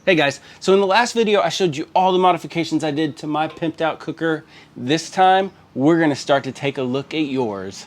Hey guys, so in the last video I showed you all the modifications I did to my pimped out cooker. This time we're gonna start to take a look at yours.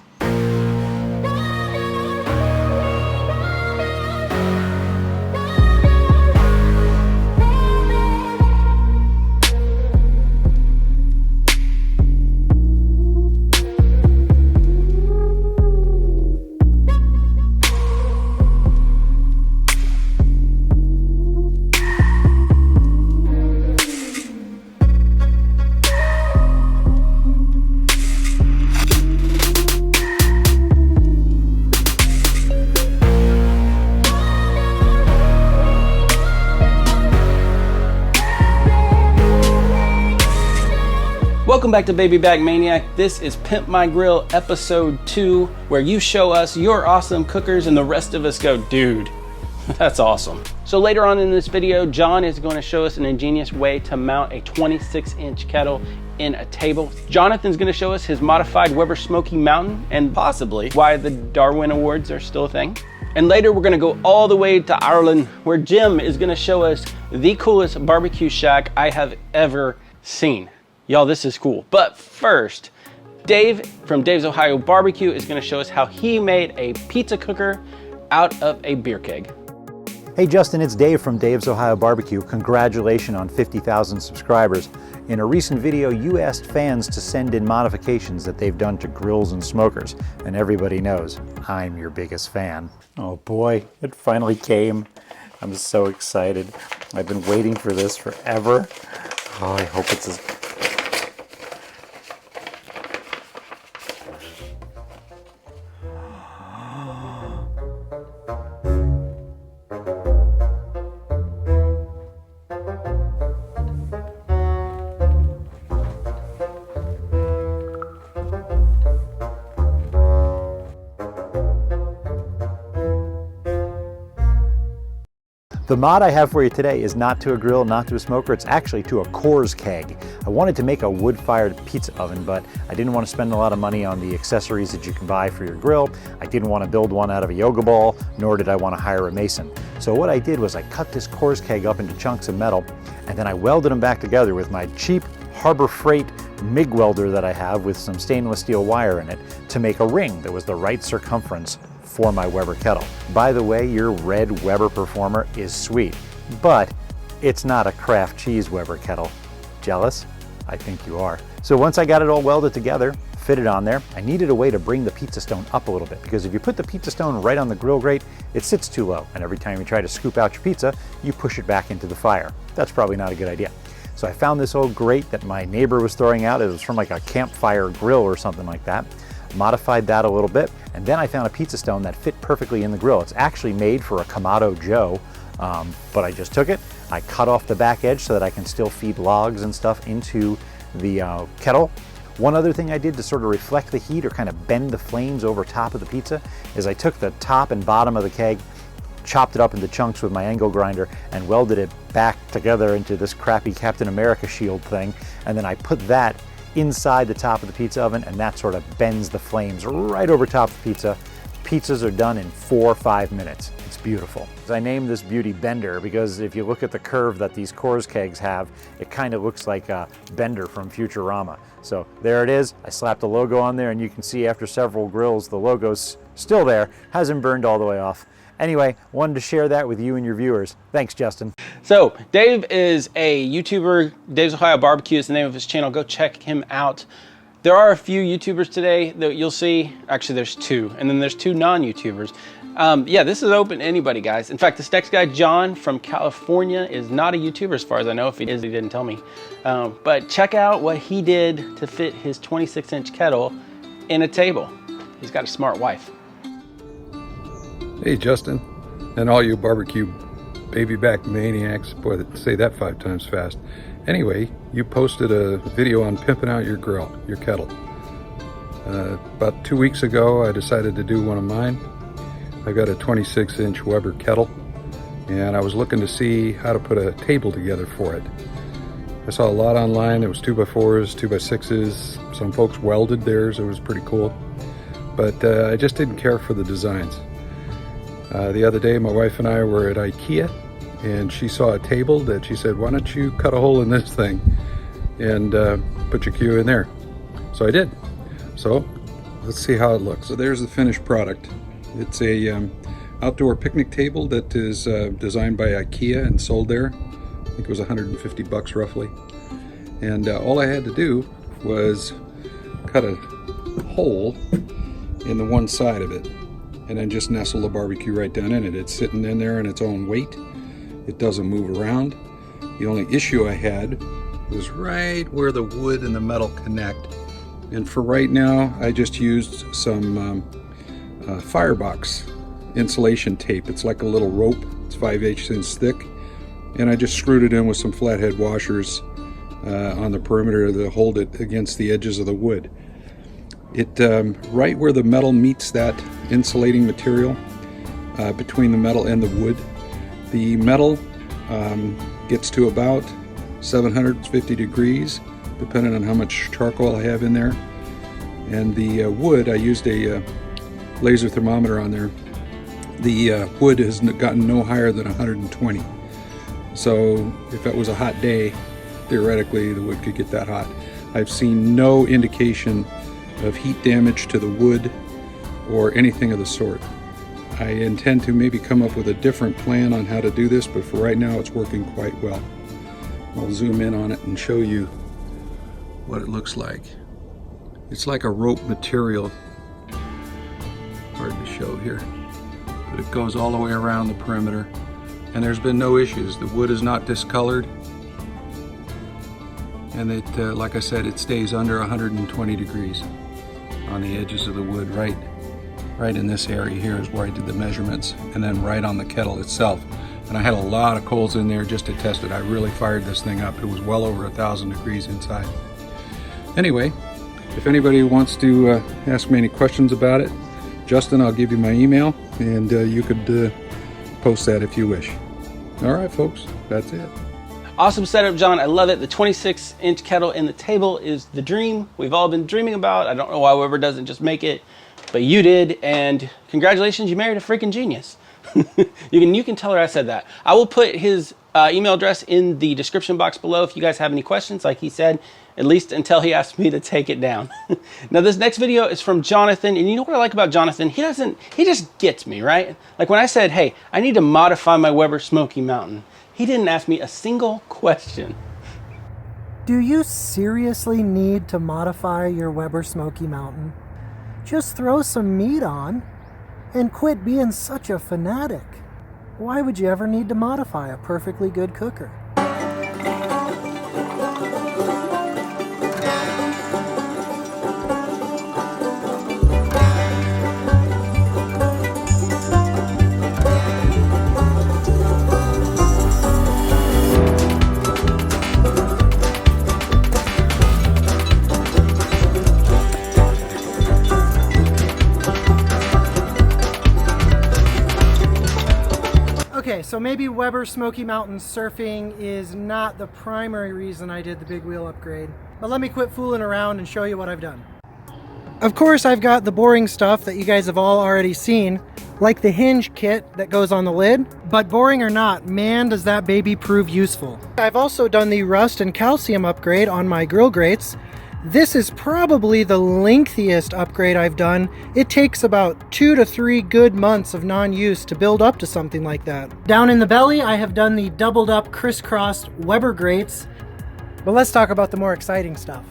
Welcome back to Baby Back Maniac. This is Pimp My Grill episode 2, where you show us your awesome cookers and the rest of us go, dude, that's awesome. So later on in this video, John is going to show us an ingenious way to mount a 26-inch kettle in a table. Jonathan's going to show us his modified Weber Smokey Mountain and possibly why the Darwin Awards are still a thing. And later we're gonna go all the way to Ireland, where Jim is gonna show us the coolest barbecue shack I have ever seen. Y'all, this is cool. But first, Dave from Dave's Ohio BBQ is gonna show us how he made a pizza cooker out of a beer keg. Hey Justin, it's Dave from Dave's Ohio BBQ. Congratulations on 50,000 subscribers. In a recent video, you asked fans to send in modifications that they've done to grills and smokers, and everybody knows I'm your biggest fan. Oh boy, it finally came. I'm so excited. I've been waiting for this forever. Oh, I hope it's as... The mod I have for you today is not to a grill, not to a smoker, it's actually to a Coors keg. I wanted to make a wood-fired pizza oven, but I didn't want to spend a lot of money on the accessories that you can buy for your grill. I didn't want to build one out of a yoga ball, nor did I want to hire a mason. So what I did was I cut this Coors keg up into chunks of metal, and then I welded them back together with my cheap Harbor Freight MIG welder that I have with some stainless steel wire in it to make a ring that was the right circumference for my Weber kettle. By the way, your red Weber Performer is sweet, but it's not a Kraft cheese Weber kettle. Jealous? I think you are. So once I got it all welded together, fitted on there, I needed a way to bring the pizza stone up a little bit, because if you put the pizza stone right on the grill grate, it sits too low, and every time you try to scoop out your pizza, you push it back into the fire. That's probably not a good idea. So I found this old grate that my neighbor was throwing out. It was from like a campfire grill or something like that. Modified that a little bit, and then I found a pizza stone that fit perfectly in the grill. It's actually made for a Kamado Joe, but I just took it, I cut off the back edge so that I can still feed logs and stuff into the kettle. One other thing I did to sort of reflect the heat or kind of bend the flames over top of the pizza is I took the top and bottom of the keg, chopped it up into chunks with my angle grinder, and welded it back together into this crappy Captain America shield thing, and then I put that inside the top of the pizza oven, and that sort of bends the flames right over top of the pizza. Pizzas are done in 4 or 5 minutes. It's beautiful. I named this beauty Bender because if you look at the curve that these Coors kegs have, it kind of looks like Bender from Futurama. So there it is. I slapped the logo on there, and you can see after several grills, the logo's still there, hasn't burned all the way off. Anyway, wanted to share that with you and your viewers. Thanks, Justin. So Dave is a YouTuber. Dave's Ohio BBQ is the name of his channel. Go check him out. There are a few YouTubers today that you'll see. Actually, there's 2, and then there's 2 non-YouTubers. Yeah, this is open to anybody, guys. In fact, this next guy, John from California, is not a YouTuber as far as I know. If he is, he didn't tell me. But check out what he did to fit his 26-inch kettle in a table. He's got a smart wife. Hey Justin, and all you barbecue baby back maniacs, boy, say that 5 times fast. Anyway, you posted a video on pimping out your grill, your kettle. About 2 weeks ago, I decided to do one of mine. I got a 26-inch Weber kettle, and I was looking to see how to put a table together for it. I saw a lot online. It was 2x4s, 2x6s. Some folks welded theirs. It was pretty cool. But I just didn't care for the designs. The other day, my wife and I were at IKEA, and she saw a table that she said, why don't you cut a hole in this thing and put your Q in there? So I did. So let's see how it looks. So there's the finished product. It's a outdoor picnic table that is designed by IKEA and sold there. I think it was 150 bucks roughly. And all I had to do was cut a hole in the one side of it and then just nestle the barbecue right down in it. It's sitting in there in its own weight. It doesn't move around. The only issue I had was right where the wood and the metal connect. And for right now, I just used some firebox insulation tape. It's like a little rope. It's 5/8 inch thick. And I just screwed it in with some flathead washers on the perimeter to hold it against the edges of the wood. It right where the metal meets that insulating material between the metal and the wood, the metal gets to about 750 degrees depending on how much charcoal I have in there. And the wood, I used a laser thermometer on there. The wood has gotten no higher than 120. So if it was a hot day, theoretically the wood could get that hot. I've seen no indication of heat damage to the wood or anything of the sort. I intend to maybe come up with a different plan on how to do this, but for right now it's working quite well. I'll zoom in on it and show you what it looks like. It's like a rope material. Hard to show here, but it goes all the way around the perimeter, and there's been no issues. The wood is not discolored, and it, like I said, it stays under 120 degrees on the edges of the wood. Right in this area here is where I did the measurements, and then right on the kettle itself. And I had a lot of coals in there just to test it. I really fired this thing up. It was well over 1,000 degrees inside. Anyway, if anybody wants to ask me any questions about it, Justin, I'll give you my email, and you could post that if you wish. All right, folks, that's it. Awesome setup, John. I love it. The 26-inch kettle in the table is the dream we've all been dreaming about. I don't know why Weber doesn't just make it, but you did, and congratulations, you married a freaking genius. You can tell her I said that. I will put his email address in the description box below if you guys have any questions, like he said, at least until he asked me to take it down. Now this next video is from Jonathan, and you know what I like about Jonathan? He just gets me, right? Like when I said, hey, I need to modify my Weber Smokey Mountain, he didn't ask me a single question. Do you seriously need to modify your Weber Smokey Mountain? Just throw some meat on and quit being such a fanatic. Why would you ever need to modify a perfectly good cooker? Okay, so maybe Weber Smokey Mountain surfing is not the primary reason I did the big wheel upgrade, but let me quit fooling around and show you what I've done. Of course, I've got the boring stuff that you guys have all already seen, like the hinge kit that goes on the lid, but boring or not, man, does that baby prove useful. I've also done the rust and calcium upgrade on my grill grates. This is probably the lengthiest upgrade I've done. It takes about 2 to 3 good months of non-use to build up to something like that. Down in the belly, I have done the doubled up crisscrossed Weber grates. But let's talk about the more exciting stuff.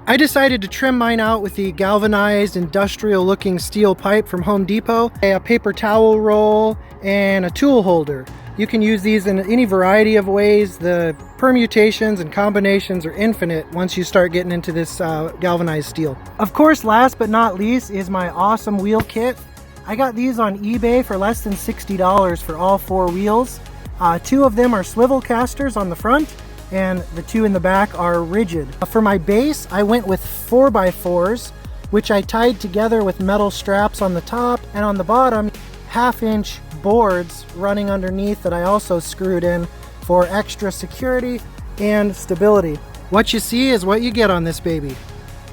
I decided to trim mine out with the galvanized industrial looking steel pipe from Home Depot, a paper towel roll, and a tool holder. You can use these in any variety of ways. The permutations and combinations are infinite once you start getting into this galvanized steel. Of course, last but not least is my awesome wheel kit. I got these on eBay for less than $60 for all 4 wheels. 2 of them are swivel casters on the front, and the 2 in the back are rigid. For my base, I went with 4x4s, which I tied together with metal straps on the top, and on the bottom, 1/2-inch boards running underneath that I also screwed in for extra security and stability. What you see is what you get on this baby.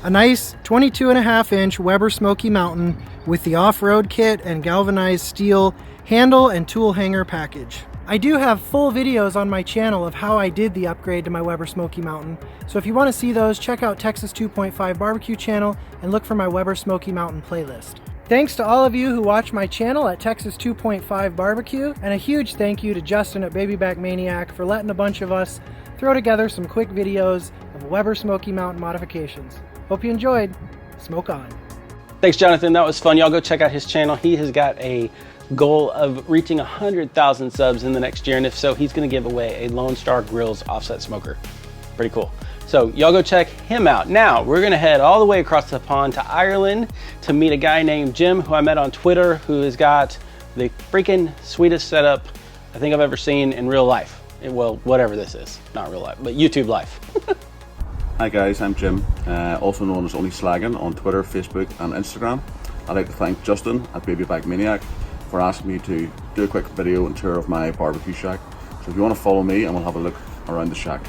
A nice 22.5-inch Weber Smokey Mountain with the off-road kit and galvanized steel handle and tool hanger package. I do have full videos on my channel of how I did the upgrade to my Weber Smokey Mountain. So if you want to see those, check out Texas 2.5 Barbecue channel and look for my Weber Smokey Mountain playlist. Thanks to all of you who watch my channel at Texas 2.5 Barbecue, and a huge thank you to Justin at Baby Back Maniac for letting a bunch of us throw together some quick videos of Weber Smokey Mountain modifications. Hope you enjoyed. Smoke on. Thanks, Jonathan. That was fun. Y'all go check out his channel. He has got a goal of reaching 100,000 subs in the next year, and if so, he's going to give away a Lone Star Grills offset smoker. Pretty cool. So y'all go check him out. Now we're going to head all the way across the pond to Ireland to meet a guy named Jim, who I met on Twitter, who has got the freaking sweetest setup I think I've ever seen in real life. Well, whatever this is, not real life, but YouTube life. Hi guys, I'm Jim, also known as OnlySlaggin on Twitter, Facebook and Instagram. I'd like to thank Justin at Baby Back Maniac for asking me to do a quick video and tour of my barbecue shack. So if you want to follow me and we'll have a look around the shack.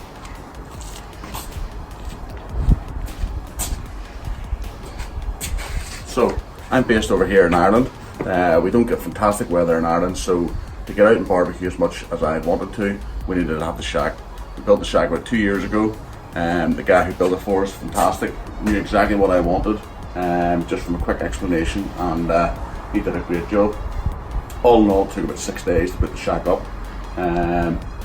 So I'm based over here in Ireland. We don't get fantastic weather in Ireland, so to get out and barbecue as much as I wanted to, we needed to have the shack. We built the shack about 2 years ago. The guy who built it for us, fantastic, knew exactly what I wanted, just from a quick explanation, and he did a great job. All in all, it took about 6 days to put the shack up.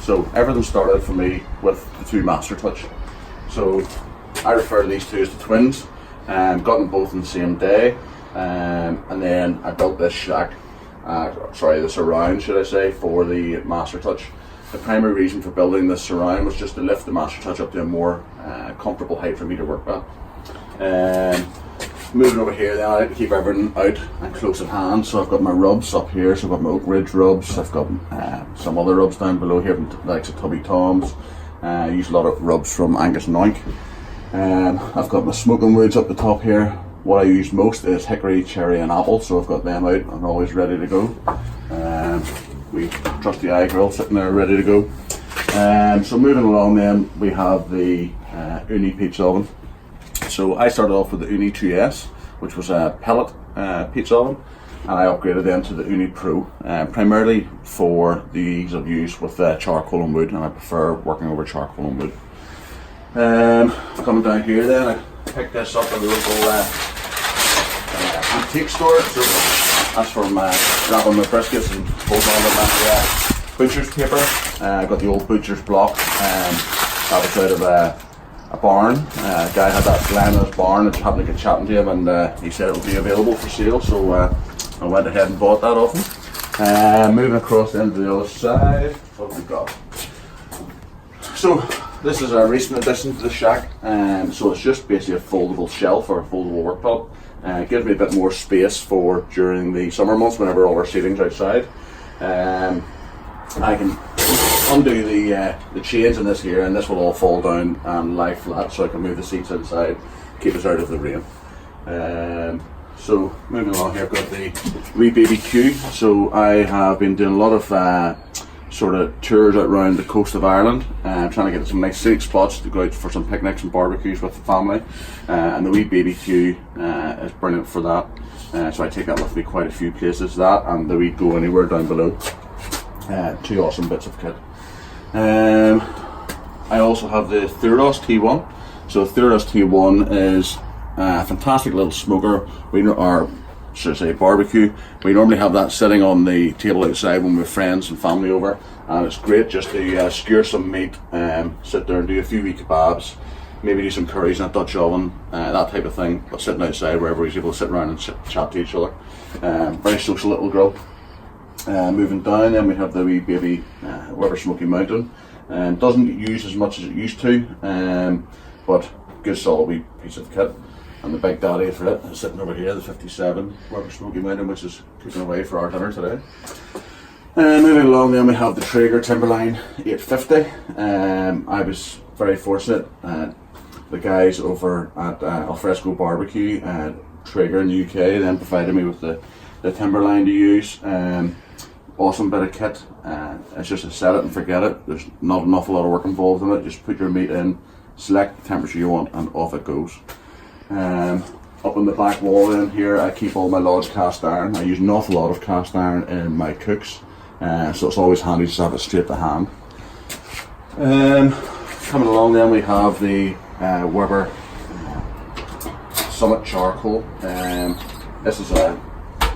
So everything started for me with the two Master Touch. So I refer to these two as the twins. Got them both on the same day, and then I built this shack, the surround should I say, for the Master Touch. The primary reason for building this surround was just to lift the Master Touch up to a more comfortable height for me to work at. Moving over here then, I like to keep everything out and close at hand, so I've got my rubs up here, so I've got my Oak Ridge rubs, I've got some other rubs down below here from the likes of Tubby Tom's. I use a lot of rubs from Angus and Oink. I've got my smoking woods up the top here. What I use most is hickory, cherry and apple, so I've got them out and always ready to go. We trusty eye grill sitting there ready to go. So moving along then, we have the Uni pizza oven. So I started off with the Uni 2S, which was a pellet pizza oven, and I upgraded then to the Uni Pro, primarily for the ease of use with charcoal and wood, and I prefer working over charcoal and wood. Coming down here then, I picked this up at the local antique store. So that's for wrapping my briskets and holding on with my butcher's paper. I got the old butcher's block, that was out of a barn. A guy had that line in his barn, and just happened to get chatting to him, and he said it would be available for sale, so I went ahead and bought that off him. Moving across into the other side, what have we got? So this is a recent addition to the shack, so it's just basically a foldable shelf or a foldable worktop. It gives me a bit more space for during the summer months whenever all our seating's outside. I can undo the chains in this here, and this will all fall down and lie flat, so I can move the seats inside, keep us out of the rain. So moving along here, I've got the wee BBQ. So I have been doing a lot of sort of tours out around the coast of Ireland, trying to get some nice scenic spots to go out for some picnics and barbecues with the family, and the wee BBQ is brilliant for that. So I take that with me quite a few places, that and the wee Go Anywhere down below. Two awesome bits of kit. I also have the Thuros T1. So Thuros T1 is a fantastic little smoker, or should I say barbecue. We normally have that sitting on the table outside when we have friends and family over, and it's great just to skewer some meat, sit there and do a few wee kebabs, maybe do some curries in a Dutch oven, that type of thing, but sitting outside where everybody's able to sit around and chat to each other. Very social little grill. Moving down then, we have the wee baby Weber Smokey Mountain. Doesn't get used as much as it used to, but good solid wee piece of kit. And the big daddy for it is sitting over here, the 57 Weber Smokey Mountain, which is cooking away for our dinner today. Moving along then, we have the Traeger Timberline 850. I was very fortunate. The guys over at Alfresco Barbecue, Traeger in the UK, then provided me with the Timberline to use. Awesome bit of kit. It's just a set it and forget it. There's not an awful lot of work involved in it. Just put your meat in, select the temperature you want, and off it goes. Up on the back wall in here, I keep all my Lodge cast iron. I use an awful lot of cast iron in my cooks. so it's always handy just to have it straight to hand. Coming along then we have the Weber Summit Charcoal. This is an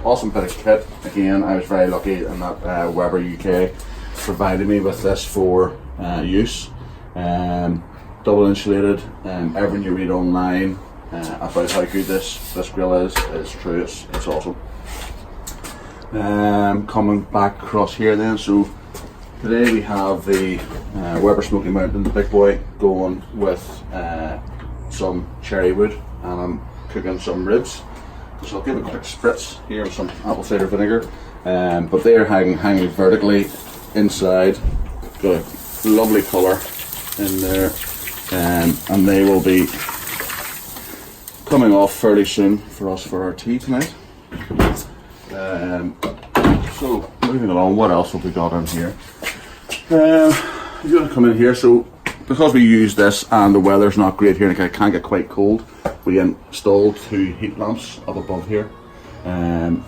awesome bit of kit. Again, I was very lucky in that Weber UK provided me with this for use. Double insulated. Everything you read online about how good this grill is true. It's awesome. Coming back across here then, so today we have the Weber Smokey Mountain, the big boy, going with some cherry wood, and I'm cooking some ribs. So I'll give a quick spritz here with some apple cider vinegar, but they are hanging vertically inside. Got a lovely colour in there, and they will be coming off fairly soon for us for our tea tonight. So moving along, what else have we got in here? You're going to come in here, so because we use this and the weather's not great here and it can get quite cold, we installed 2 heat lamps up above here.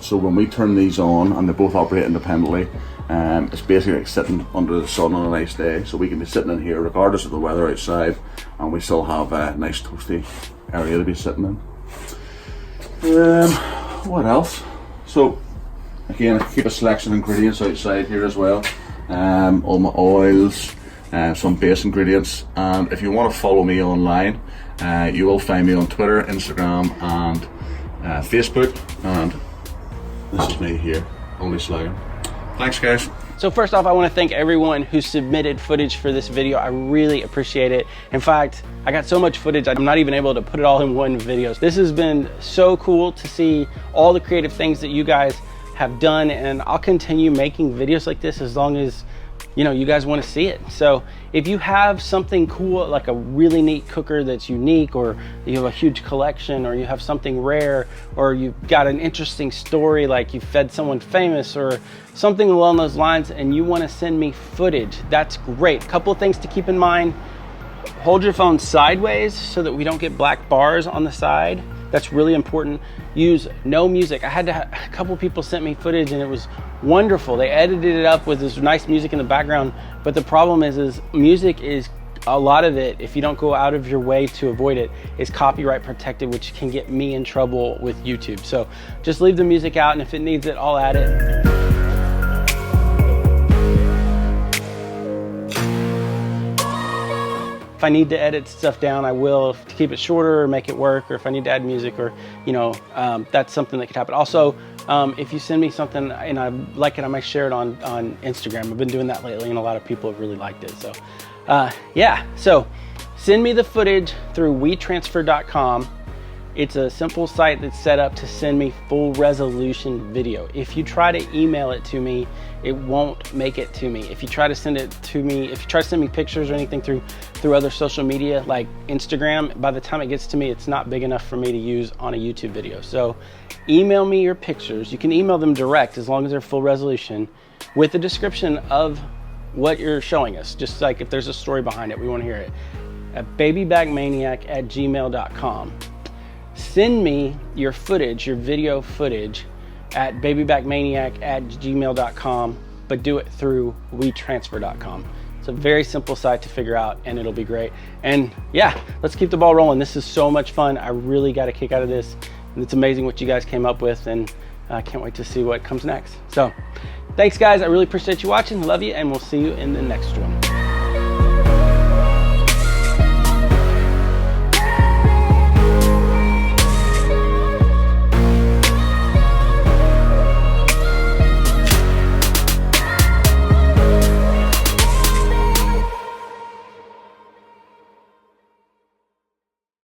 So when we turn these on, and they both operate independently, it's basically like sitting under the sun on a nice day. So we can be sitting in here regardless of the weather outside, and we still have a nice toasty area to be sitting in. What else? So again, I keep a selection of ingredients outside here as well. All my oils, some base ingredients, and if you want to follow me online, you will find me on Twitter, Instagram, and Facebook, and this is me here, OnlySlaggin. Thanks guys. So first off, I want to thank everyone who submitted footage for this video. I really appreciate it. In fact, I got so much footage, I'm not even able to put it all in one video. This has been so cool to see all the creative things that you guys have done, and I'll continue making videos like this as long as you guys want to see it. So if you have something cool, like a really neat cooker that's unique, or you have a huge collection, or you have something rare, or you've got an interesting story, like you fed someone famous or something along those lines, and you want to send me footage, that's great. A couple of things to keep in mind: hold your phone sideways so that we don't get black bars on the side. That's really important. Use no music. I had a couple people sent me footage and it was wonderful. They edited it up with this nice music in the background, but the problem is music is, a lot of it, if you don't go out of your way to avoid it, is copyright protected, which can get me in trouble with YouTube. So just leave the music out, and if it needs it, I'll add it. If I need to edit stuff down, I will, to keep it shorter or make it work, or if I need to add music, or that's something that could happen. Also, if you send me something and I like it, I might share it on Instagram. I've been doing that lately, and a lot of people have really liked it. So yeah, so send me the footage through WeTransfer.com. It's a simple site that's set up to send me full resolution video. If you try to email it to me, it won't make it to me. If you try to send it to me, if you try to send me pictures or anything through other social media like Instagram, by the time it gets to me, it's not big enough for me to use on a YouTube video. So email me your pictures. You can email them direct as long as they're full resolution, with a description of what you're showing us. Just like if there's a story behind it, we want to hear it. At babybackmaniac@gmail.com. Send me your footage, your video footage, at babybackmaniac@gmail.com, but do it through WeTransfer.com. It's a very simple site to figure out, and it'll be great. And yeah, let's keep the ball rolling. This is so much fun. I really got a kick out of this, and it's amazing what you guys came up with, and I can't wait to see what comes next. So thanks guys, I really appreciate you watching. Love you, and we'll see you in the next one.